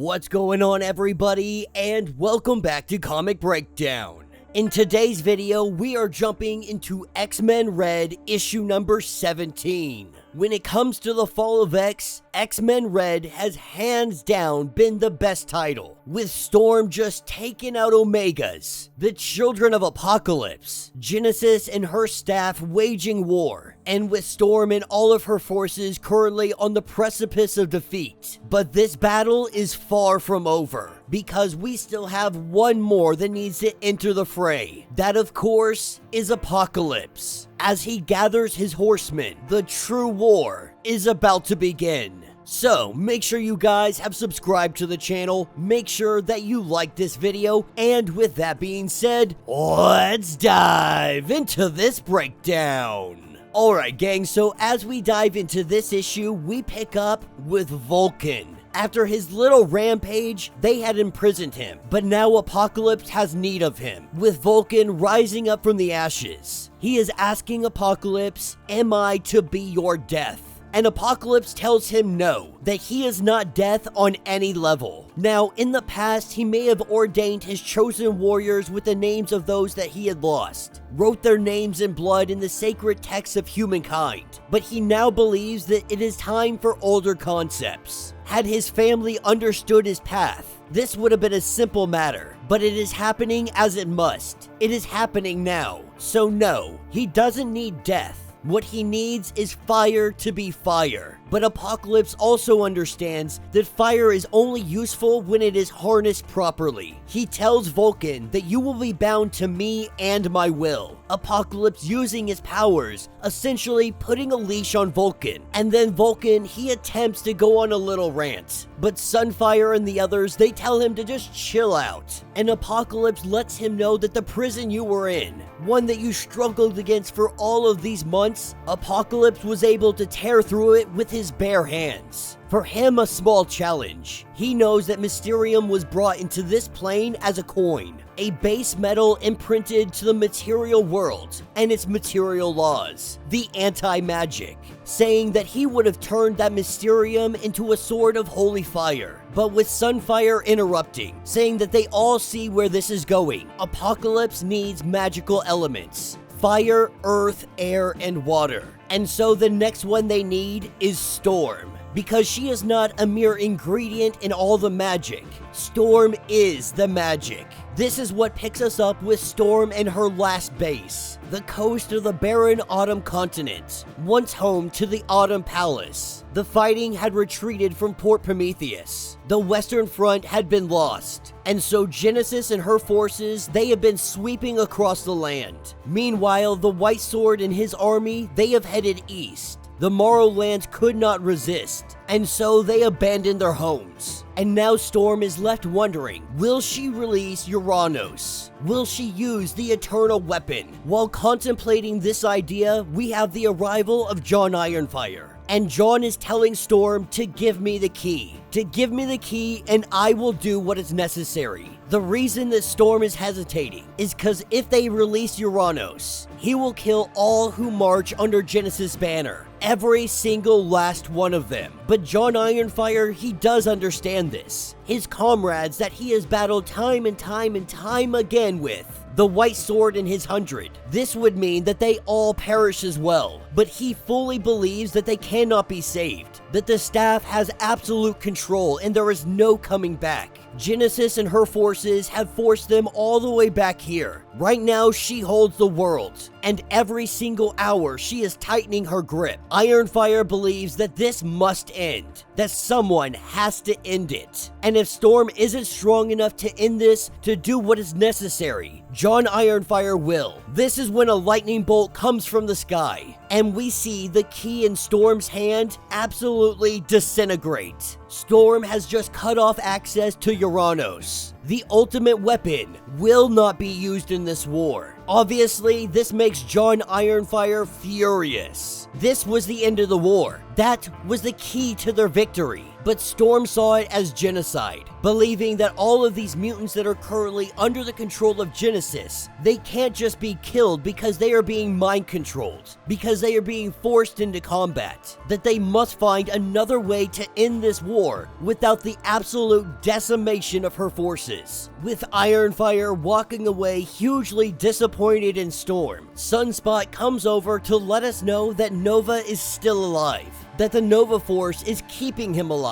What's going on, everybody, and welcome back to Comic Breakdown. In today's video, we are jumping into X-Men Red issue number 17. When it comes to the fall of X-Men Red has hands down been the best title, with Storm just taking out Omegas, the children of Apocalypse, Genesis and her staff waging war, and with Storm and all of her forces currently on the precipice of defeat. But this battle is far from over, because we still have one more that needs to enter the fray. That, of course, is Apocalypse. As he gathers his horsemen, the true war is about to begin. So, make sure you guys have subscribed to the channel, make sure that you like this video, and with that being said, let's dive into this breakdown. Alright gang, so as we dive into this issue, we pick up with Vulcan. After his little rampage, they had imprisoned him, but now Apocalypse has need of him, with Vulcan rising up from the ashes. He is asking Apocalypse, "Am I to be your death?" And Apocalypse tells him no, that he is not death on any level. Now, in the past, he may have ordained his chosen warriors with the names of those that he had lost, wrote their names in blood in the sacred texts of humankind, but he now believes that it is time for older concepts. Had his family understood his path, this would have been a simple matter, but it is happening as it must. It is happening now. So no, he doesn't need death. What he needs is fire to be fire. But Apocalypse also understands that fire is only useful when it is harnessed properly. He tells Vulcan that you will be bound to me and my will. Apocalypse using his powers, essentially putting a leash on Vulcan. And then Vulcan, he attempts to go on a little rant. But Sunfire and the others, they tell him to just chill out. And Apocalypse lets him know that the prison you were in, one that you struggled against for all of these months, Apocalypse was able to tear through it with his bare hands. For him, a small challenge. He knows that Mysterium was brought into this plane as a coin, a base metal imprinted to the material world and its material laws, the anti-magic, saying that he would have turned that Mysterium into a sword of holy fire. But with Sunfire interrupting, saying that they all see where this is going, Apocalypse needs magical elements. Fire, earth, air, and water. And so the next one they need is Storm. Because she is not a mere ingredient in all the magic. Storm is the magic. This is what picks us up with Storm and her last base, the coast of the barren Autumn continent, once home to the Autumn Palace. The fighting had retreated from Port Prometheus. The Western Front had been lost, and so Genesis and her forces, they have been sweeping across the land. Meanwhile, the White Sword and his army, they have headed east. The Morrowlands could not resist, and so they abandoned their homes. And now Storm is left wondering, will she release Uranos? Will she use the eternal weapon? While contemplating this idea, we have the arrival of John Ironfire. And John is telling Storm to give me the key. To give me the key and I will do what is necessary. The reason that Storm is hesitating is because if they release Uranos, he will kill all who march under Genesis' banner. Every single last one of them. But John Ironfire, he does understand this. His comrades that he has battled time and time again with, the White Sword and his 100. This would mean that they all perish as well. But he fully believes that they cannot be saved. That the staff has absolute control and there is no coming back. Genesis and her forces have forced them all the way back here. Right now, she holds the world, and every single hour she is tightening her grip. Ironfire believes that this must end, that someone has to end it. And if Storm isn't strong enough to end this, to do what is necessary, John Ironfire will. This is when a lightning bolt comes from the sky, and we see the key in Storm's hand absolutely disintegrate. Storm has just cut off access to Uranos. The ultimate weapon will not be used in this war. Obviously, this makes John Ironfire furious. This was the end of the war. that was the key to their victory. But Storm saw it as genocide, believing that all of these mutants that are currently under the control of Genesis, they can't just be killed because they are being mind controlled, because they are being forced into combat, that they must find another way to end this war without the absolute decimation of her forces. With Ironfire walking away hugely disappointed in Storm, Sunspot comes over to let us know that Nova is still alive, that the Nova Force is keeping him alive,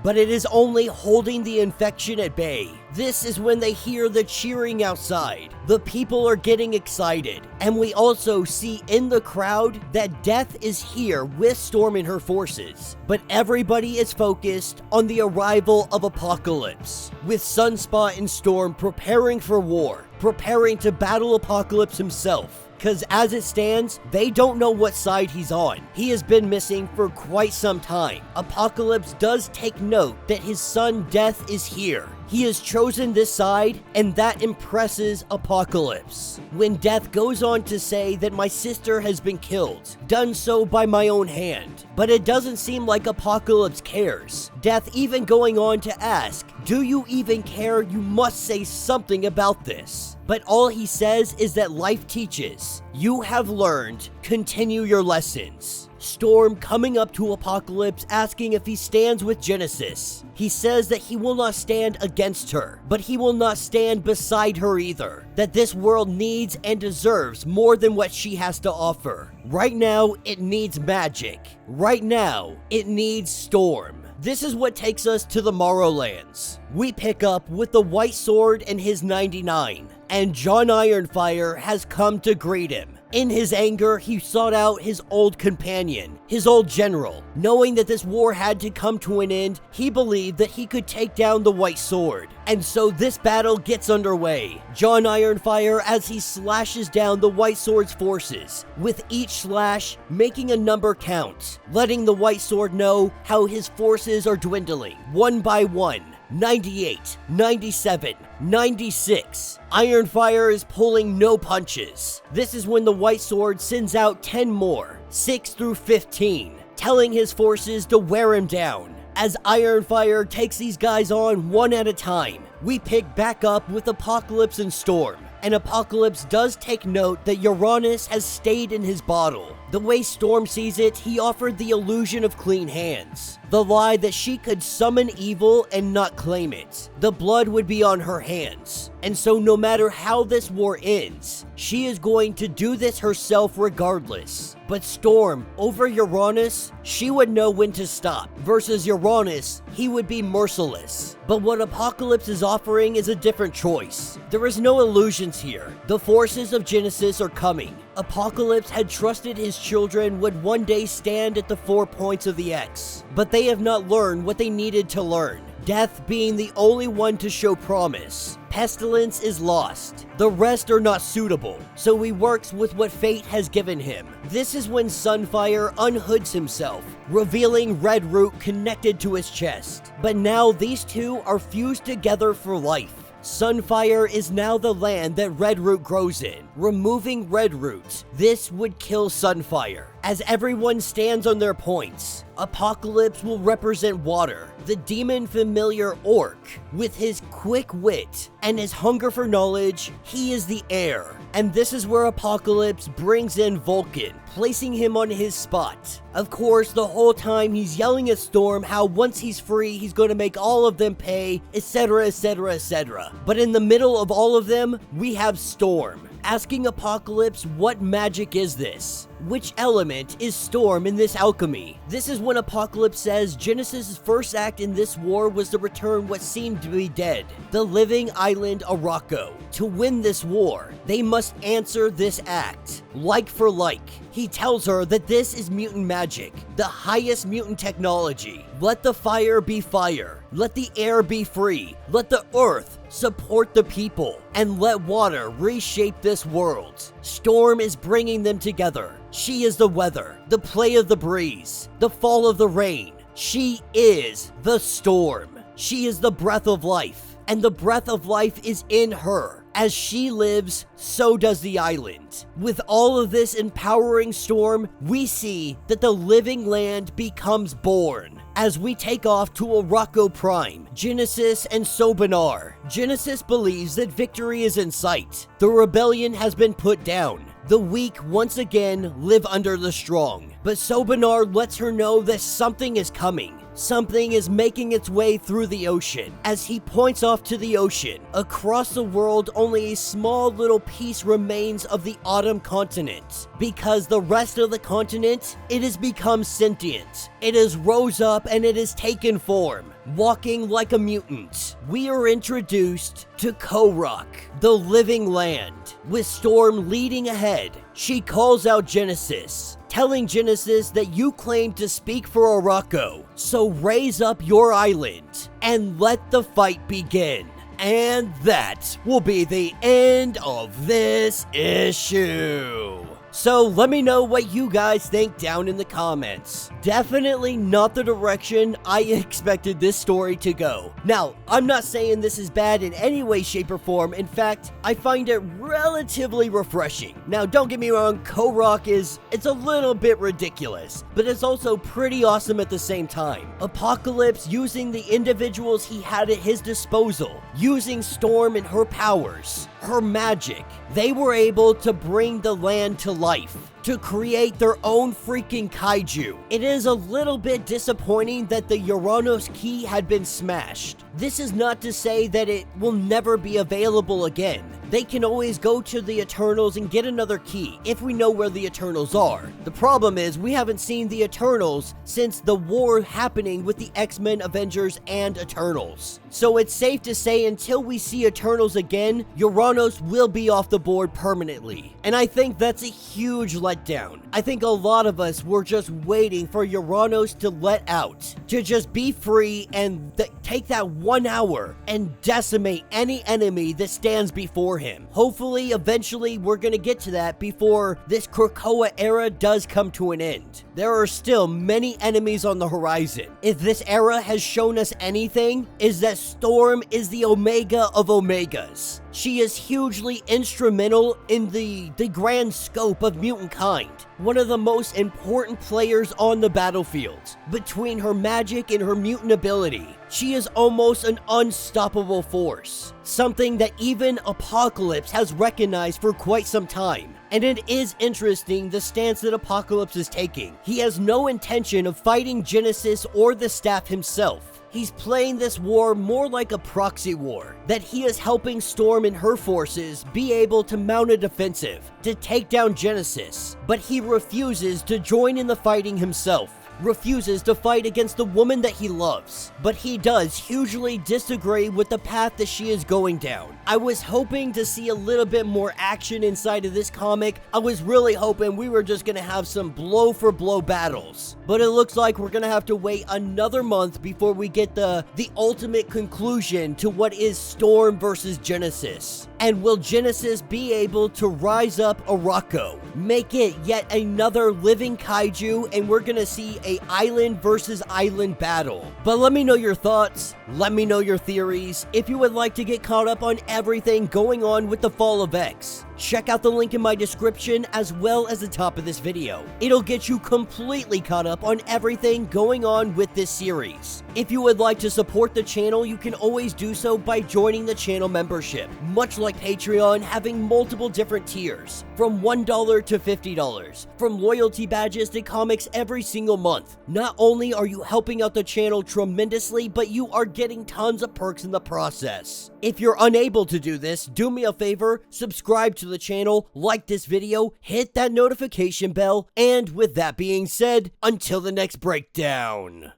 but it is only holding the infection at bay. This is when they hear the cheering outside. The people are getting excited, and we also see in the crowd that Death is here with Storm and her forces, but everybody is focused on the arrival of Apocalypse, with Sunspot and Storm preparing for war, preparing to battle Apocalypse himself. Because as it stands, they don't know what side he's on. He has been missing for quite some time. Apocalypse does take note that his son Death is here. He has chosen this side, and that impresses Apocalypse. When Death goes on to say that my sister has been killed, done so by my own hand. But it doesn't seem like Apocalypse cares. Death even going on to ask, do you even care? You must say something about this. But all he says is that life teaches. You have learned. Continue your lessons. Storm coming up to Apocalypse asking if he stands with Genesis. He says that he will not stand against her, but he will not stand beside her either. That this world needs and deserves more than what she has to offer. Right now, it needs magic. Right now, it needs Storm. This is what takes us to the Morrowlands. We pick up with the White Sword and his 99, and John Ironfire has come to greet him. In his anger, he sought out his old companion, his old general. Knowing that this war had to come to an end, he believed that he could take down the White Sword. And so this battle gets underway. John Ironfire as he slashes down the White Sword's forces, with each slash making a number count, letting the White Sword know how his forces are dwindling, one by one. 98, 97, 96. Ironfire is pulling no punches. This is when the White Sword sends out 10 more, 6 through 15, telling his forces to wear him down. As Ironfire takes these guys on one at a time, we pick back up with Apocalypse and Storm. And Apocalypse does take note that Uranus has stayed in his bottle. The way Storm sees it, he offered the illusion of clean hands. The lie that she could summon evil and not claim it. The blood would be on her hands. And so no matter how this war ends, she is going to do this herself regardless. But Storm, over Uranus, she would know when to stop. Versus Uranus, he would be merciless. But what Apocalypse is offering is a different choice. There is no illusions here. The forces of Genesis are coming. Apocalypse had trusted his children would one day stand at the 4 points of the X, but they have not learned what they needed to learn. Death being the only one to show promise. Pestilence is lost. The rest are not suitable, so he works with what fate has given him. This is when Sunfire unhoods himself, revealing Redroot connected to his chest. But now these two are fused together for life. Sunfire is now the land that Redroot grows in. Removing Redroot, this would kill Sunfire. As everyone stands on their points, Apocalypse will represent water, the demon familiar Orc. With his quick wit and his hunger for knowledge, he is the air. And this is where Apocalypse brings in Vulcan, placing him on his spot. Of course, the whole time he's yelling at Storm how once he's free, he's going to make all of them pay, etc, etc, etc. But in the middle of all of them, we have Storm, asking Apocalypse what magic is this? Which element is Storm in this alchemy? This is when Apocalypse says Genesis' first act in this war was to return what seemed to be dead, the living island Araco. To win this war, they must answer this act, like for like. He tells her that this is mutant magic, the highest mutant technology. Let the fire be fire, let the air be free, let the earth support the people, and let water reshape this world. Storm is bringing them together. She is the weather, the play of the breeze, the fall of the rain. She is the storm. She is the breath of life, and the breath of life is in her. As she lives, so does the island. With all of this empowering storm, we see that the living land becomes born. As we take off to Arakko Prime, Genesis, and Sobanar. Genesis believes that victory is in sight. The rebellion has been put down. The weak once again live under the strong. But Sobanar lets her know that something is coming. Something is making its way through the ocean. As he points off to the ocean, across the world only a small little piece remains of the autumn continent. Because the rest of the continent, it has become sentient. It has rose up and it has taken form, walking like a mutant. We are introduced to Korok, the living land. With Storm leading ahead, she calls out Genesis, telling Genesis that you claim to speak for Arakko, so raise up your island and let the fight begin. And that will be the end of this issue. So let me know what you guys think down in the comments. Definitely not the direction I expected this story to go. Now, I'm not saying this is bad in any way, shape, or form. In fact, I find it relatively refreshing. Now, don't get me wrong, Korok it's a little bit ridiculous, but it's also pretty awesome at the same time. Apocalypse using the individuals he had at his disposal, using Storm and her powers, her magic, they were able to bring the land to life, to create their own freaking kaiju. It is a little bit disappointing that the Uranus key had been smashed. This is not to say that it will never be available again. They can always go to the Eternals and get another key if we know where the Eternals are. The problem is we haven't seen the Eternals since the war happening with the X-Men, Avengers, and Eternals. So it's safe to say until we see Eternals again, Uranus will be off the board permanently. And I think that's a huge letdown. I think a lot of us were just waiting for Uranus to let out, to just be free and take that 1 hour and decimate any enemy that stands before him. Hopefully, eventually, we're gonna get to that before this Krakoa era does come to an end. There are still many enemies on the horizon. If this era has shown us anything, is that Storm is the Omega of Omegas. She is hugely instrumental in the grand scope of mutant kind. One of the most important players on the battlefield. Between her magic and her mutant ability, she is almost an unstoppable force. Something that even Apocalypse has recognized for quite some time. And it is interesting the stance that Apocalypse is taking. He has no intention of fighting Genesis or the staff himself. He's playing this war more like a proxy war, that he is helping Storm and her forces be able to mount a defensive, to take down Genesis, but he refuses to join in the fighting himself. Refuses to fight against the woman that he loves, but he does hugely disagree with the path that she is going down. I was hoping to see a little bit more action inside of this comic. I was really hoping we were just gonna have some blow for blow battles, but it looks like we're gonna have to wait another month before we get the ultimate conclusion to what is Storm versus Genesis. And will Genesis be able to rise up Arakko, make it yet another living kaiju, and we're gonna see a island versus island battle? But let me know your thoughts, let me know your theories. If you would like to get caught up on everything going on with the Fall of X, check out the link in my description as well as the top of this video. It'll get you completely caught up on everything going on with this series. If you would like to support the channel, you can always do so by joining the channel membership. Much like Patreon, having multiple different tiers, from $1 to $50, from loyalty badges to comics every single month. Not only are you helping out the channel tremendously, but you are getting tons of perks in the process. If you're unable to do this, do me a favor, subscribe to the channel, like this video, hit that notification bell, and with that being said, until the next breakdown.